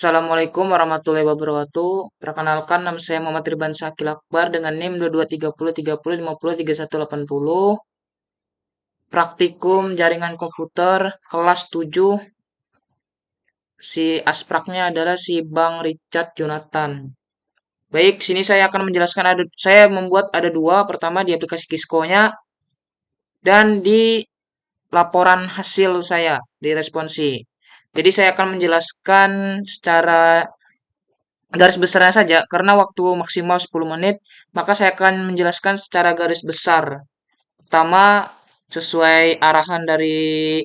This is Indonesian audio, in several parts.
Assalamualaikum warahmatullahi wabarakatuh. Perkenalkan, nama saya Muhammad Riban Syakil Akbar dengan NIM 223030505180. Praktikum jaringan komputer kelas 7. Si aspraknya adalah si Bang Richard Jonathan. Baik, sini saya akan menjelaskan saya membuat ada dua. Pertama di aplikasi Kisco-nya dan di laporan hasil saya di responsi. Jadi saya akan menjelaskan secara garis besarnya saja, karena waktu maksimal 10 menit, maka saya akan menjelaskan secara garis besar. Pertama, sesuai arahan dari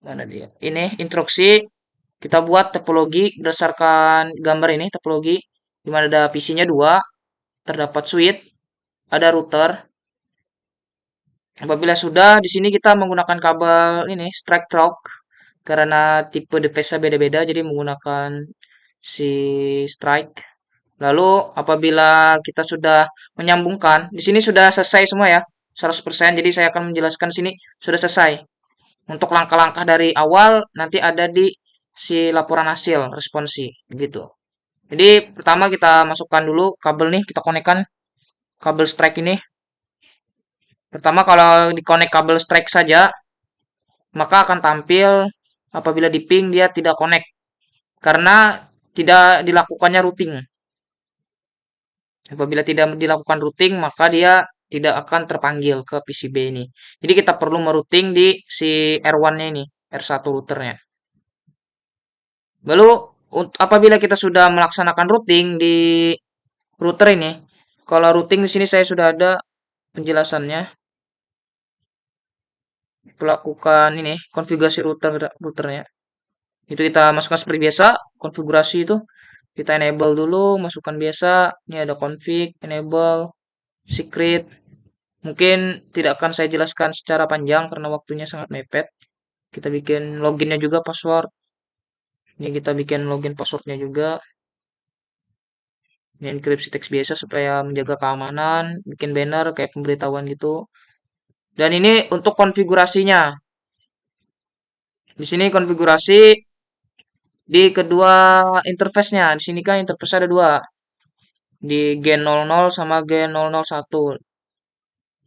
mana dia? Ini instruksi, kita buat topologi berdasarkan gambar ini, topologi di mana ada PC-nya dua, terdapat switch, ada router. Apabila sudah, di sini kita menggunakan kabel ini strike talk karena tipe device-nya beda-beda, jadi menggunakan si strike. Lalu apabila kita sudah menyambungkan, di sini sudah selesai semua ya, 100%. Jadi saya akan menjelaskan sini sudah selesai. Untuk langkah-langkah dari awal nanti ada di si laporan hasil responsi gitu. Jadi pertama kita masukkan dulu kabel nih, kita konekkan kabel strike ini. Pertama kalau dikonek kabel strike saja, maka akan tampil apabila di ping dia tidak connect karena tidak dilakukannya routing. Apabila tidak dilakukan routing, maka dia tidak akan terpanggil ke PCB ini. Jadi kita perlu merouting di si R1-nya ini, R1 routernya. Lalu apabila kita sudah melaksanakan routing di router ini, kalau routing di sini saya sudah ada penjelasannya. Melakukan ini konfigurasi routernya. Itu kita masukkan seperti biasa, konfigurasi itu kita enable dulu, masukkan biasa. Ini ada config, enable, secret. Mungkin tidak akan saya jelaskan secara panjang karena waktunya sangat mepet. Kita bikin loginnya juga password. Ini kita bikin login passwordnya juga. Ini enkripsi teks biasa supaya menjaga keamanan. Bikin banner kayak pemberitahuan gitu. Dan ini untuk konfigurasinya. Di sini konfigurasi di kedua interface-nya. Di sini kan interface ada dua. Di Gen00 sama Gen001.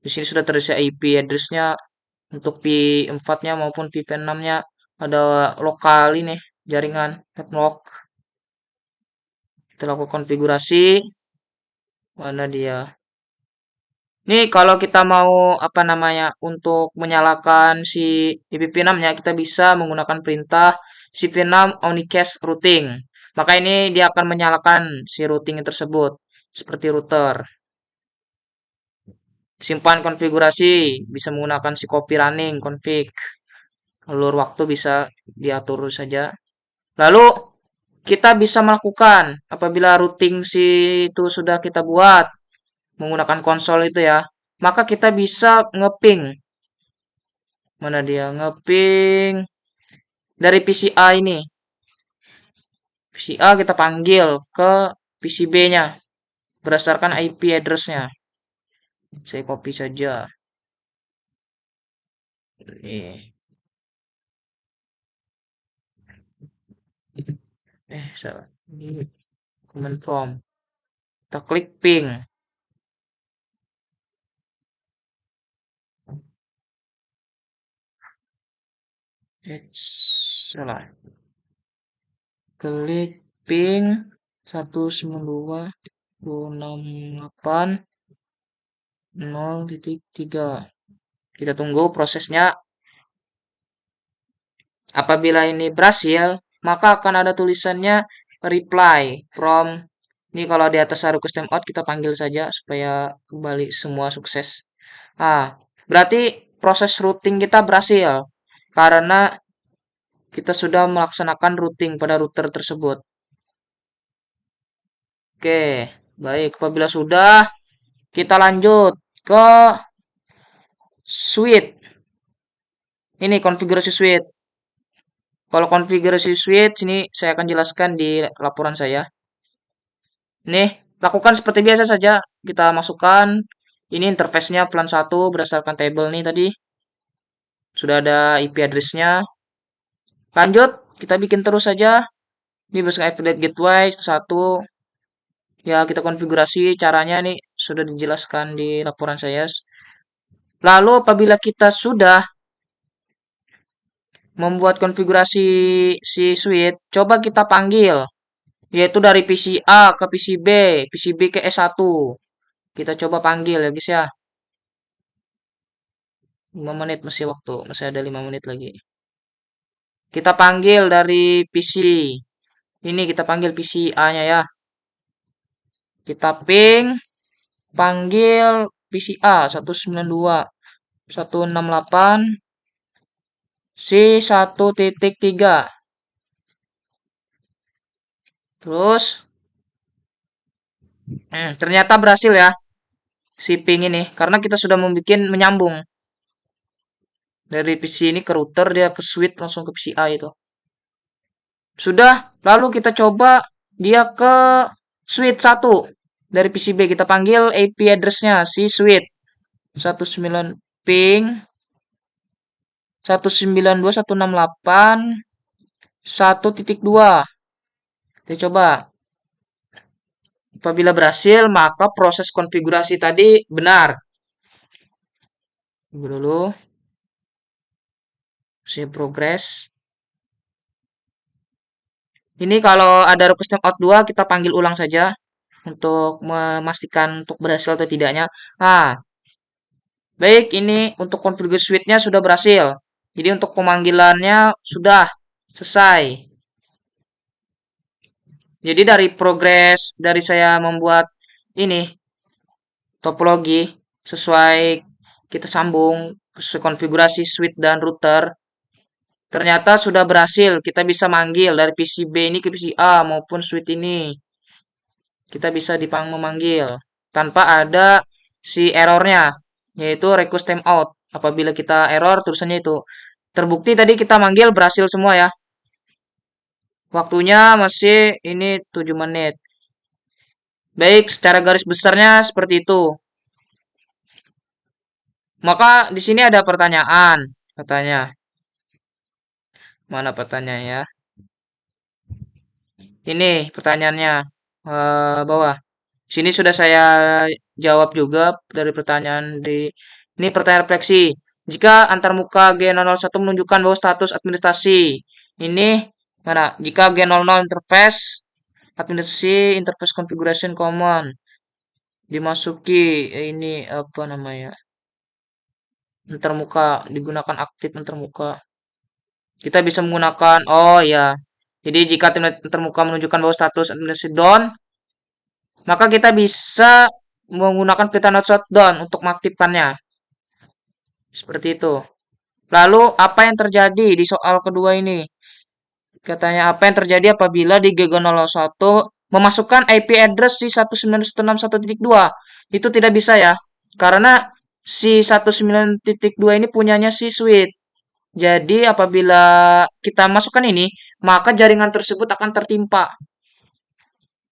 Di sini sudah terisi IP address-nya untuk P4-nya maupun P6-nya. Ada lokal ini jaringan network. Kita lakukan konfigurasi. Mana dia? Ini kalau kita mau apa namanya untuk menyalakan si IPv6-nya, kita bisa menggunakan perintah cv6 unicast routing. Maka ini dia akan menyalakan si routing tersebut seperti router. Simpan konfigurasi, bisa menggunakan si copy running config. Alur waktu bisa diatur saja. Lalu kita bisa melakukan apabila routing si itu sudah kita buat menggunakan konsol itu ya, maka kita bisa ngeping. Mana dia? Ngeping dari PCA ini. PCA kita panggil ke PCB-nya berdasarkan IP address-nya. Saya copy saja. Nih. Salah. Ini command prompt. Kita klik ping. Salah. Klik ping 192.268.0.3. Kita tunggu prosesnya. Apabila ini berhasil, maka akan ada tulisannya reply from. Ini kalau di atas ada custom out, kita panggil saja supaya kembali semua sukses. Berarti proses routing kita berhasil karena kita sudah melaksanakan routing pada router tersebut. Oke, baik. Apabila sudah, kita lanjut ke suite. Ini konfigurasi suite. Kalau konfigurasi suite, sini saya akan jelaskan di laporan saya. Nih, lakukan seperti biasa saja. Kita masukkan. Ini interface-nya VLAN 1 berdasarkan table nih tadi. Sudah ada IP address-nya. Lanjut, kita bikin terus saja. Ini bebaskan affiliate gateway satu. Ya, kita konfigurasi caranya nih sudah dijelaskan di laporan saya. Lalu apabila kita sudah membuat konfigurasi si switch, coba kita panggil, yaitu dari PC A ke PC B ke S1. Kita coba panggil ya guys ya. 5 menit masih waktu, masih ada 5 menit lagi. Kita panggil dari PC. Ini kita panggil PC A-nya ya. Kita ping, panggil PC A 192.168 C1.3. Terus, ternyata berhasil ya si ping ini. Karena kita sudah membuat menyambung. Dari PC ini ke router, dia ke switch langsung ke PC A itu. Sudah, lalu kita coba dia ke switch 1. Dari PC B kita panggil IP address-nya si switch 19 ping 192.168.1.2. Kita coba. Apabila berhasil, maka proses konfigurasi tadi benar. Tunggu dulu. Save progress. Ini kalau ada request timeout 2, kita panggil ulang saja untuk memastikan untuk berhasil atau tidaknya. Nah, baik, ini untuk konfigurasi switch-nya sudah berhasil. Jadi untuk pemanggilannya sudah selesai. Jadi dari progres dari saya membuat ini topologi sesuai kita sambung konfigurasi switch dan router, ternyata sudah berhasil. Kita bisa manggil dari PC B ini ke PC A maupun switch ini. Kita bisa memanggil tanpa ada si errornya, yaitu request timeout. Apabila kita error, tulisannya itu. Terbukti tadi kita manggil berhasil semua ya. Waktunya masih ini 7 menit. Baik, secara garis besarnya seperti itu. Maka di sini ada pertanyaan, katanya. Mana pertanyaannya ya? Ini pertanyaannya bawah. Sini sudah saya jawab juga dari pertanyaan di ini pertanyaan refleksi. Jika antarmuka G001 menunjukkan bahwa status administrasi ini mana? Jika G00 interface administrasi interface configuration common dimasuki ini apa namanya? Antarmuka digunakan aktif antarmuka. Kita bisa menggunakan oh ya. Jadi jika tim antarmuka menunjukkan bahwa status administrasi down, maka kita bisa menggunakan pita not shutdown untuk mengaktifkannya. Seperti itu. Lalu, apa yang terjadi di soal kedua ini? Katanya, apa yang terjadi apabila di G001 memasukkan IP address si 191.6.1.2? Itu tidak bisa ya. Karena si 192 ini punyanya si switch. Jadi, apabila kita masukkan ini, maka jaringan tersebut akan tertimpa.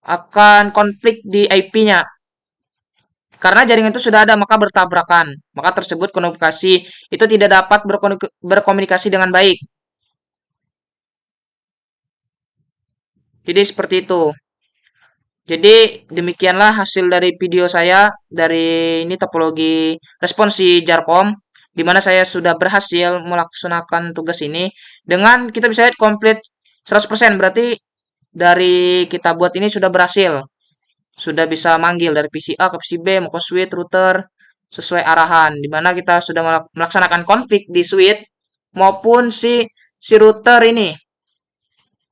Akan konflik di IP-nya. Karena jaringan itu sudah ada, maka bertabrakan. Maka tersebut komunikasi itu tidak dapat berkomunikasi dengan baik. Jadi seperti itu. Jadi demikianlah hasil dari video saya dari ini topologi responsi Jarkom, di mana saya sudah berhasil melaksanakan tugas ini dengan kita bisa lihat komplit 100%, berarti dari kita buat ini sudah berhasil. Sudah bisa manggil dari PC A ke PC B maupun switch router sesuai arahan, di mana kita sudah melaksanakan config di switch maupun si router ini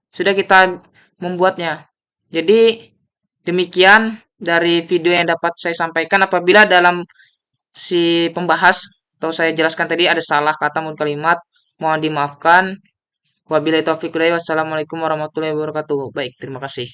sudah kita membuatnya. Jadi demikian dari video yang dapat saya sampaikan. Apabila dalam si pembahas atau saya jelaskan tadi ada salah kata maupun kalimat, mohon dimaafkan. Wabillahi taufiq hidayah. Wassalamualaikum warahmatullahi wabarakatuh. Baik, terima kasih.